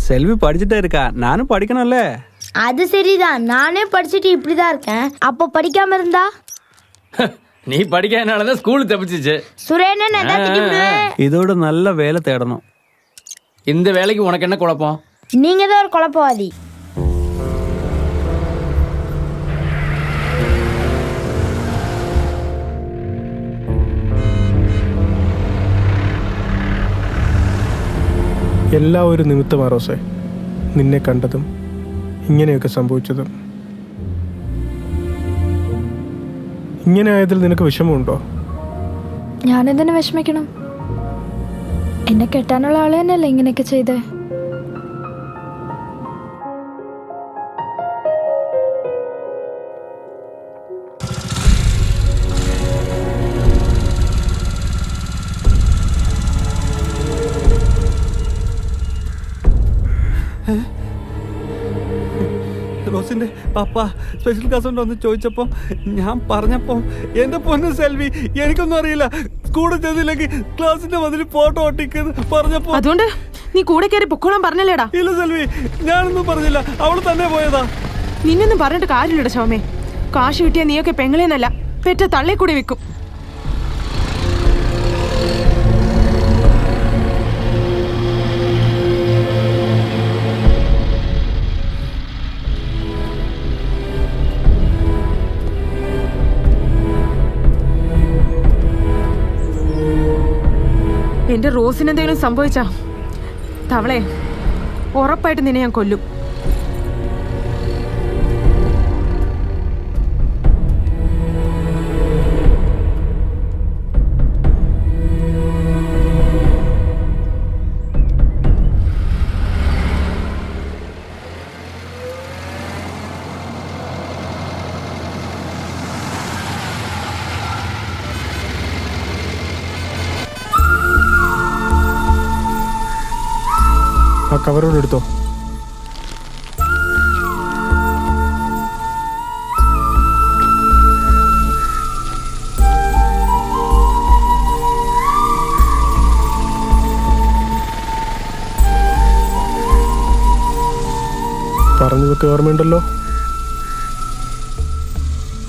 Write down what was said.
செல்வி படிச்சுட்டே இருக்கா, நானும் படிக்கணும்ல. அது சரிதான், நானே படிச்சுட்டு இப்படிதான் இருக்கேன். அப்போ படிக்காம இருந்தா? நீ படிக்காதனாலதான் ஸ்கூல் தப்பிச்சிச்சு. சுரேனன் இதோட நல்ல வேலை தேடணும். இந்த வேலைக்கு உனக்கு என்ன குழப்பம்? நீங்க தான் ஒரு குழப்பவாதி. എല്ലാം ഒരു നിമിത്തമാ റോസേ, നിന്നെ കണ്ടതും ഇങ്ങനെയൊക്കെ സംഭവിച്ചതും. ഇങ്ങനെ ആയതിൽ നിനക്ക് വിഷമമുണ്ടോ? ഞാനെന്തിനു വിഷമിക്കണം? എന്നെ കെട്ടാനുള്ള ആള് തന്നെയല്ലേ ഇങ്ങനെയൊക്കെ ചെയ്തേ. റോസിന്റെ പപ്പ സ്പെഷ്യൽ ക്ലാസ് ഉണ്ടോ എന്ന് ചോദിച്ചപ്പോ ഞാൻ പറഞ്ഞപ്പോ എന്റെ പൊന്ന് സെൽവി എനിക്കൊന്നും അറിയില്ല, കൂടെ ചെന്നില്ലെങ്കിൽ ക്ലാസിന്റെ മതിൽ ഫോട്ടോ ഒട്ടിക്കുന്നു പറഞ്ഞപ്പോ. അതുകൊണ്ട് നീ കൂടെ കയറി പൊക്കോളാൻ പറഞ്ഞല്ലേടാ? ഇല്ല സെൽവി, ഞാനൊന്നും പറഞ്ഞില്ല, അവള് തന്നെ പോയതാ. നിന്നൊന്നും പറഞ്ഞിട്ട് കാര്യമില്ലടാ ശോമേ. കാശ് കിട്ടിയ നീയൊക്കെ പെങ്ങളെന്നല്ല പെറ്റ തള്ളേ കൂടി വെക്കും. എന്റെ റോസിനെന്തെങ്കിലും സംഭവിച്ചാ തവളെ ഉറപ്പായിട്ട് നിന്നെ ഞാൻ കൊല്ലും. ആ കവറോട് എടുത്തോ. പറഞ്ഞതൊക്കെ ഓർമ്മയുണ്ടല്ലോ.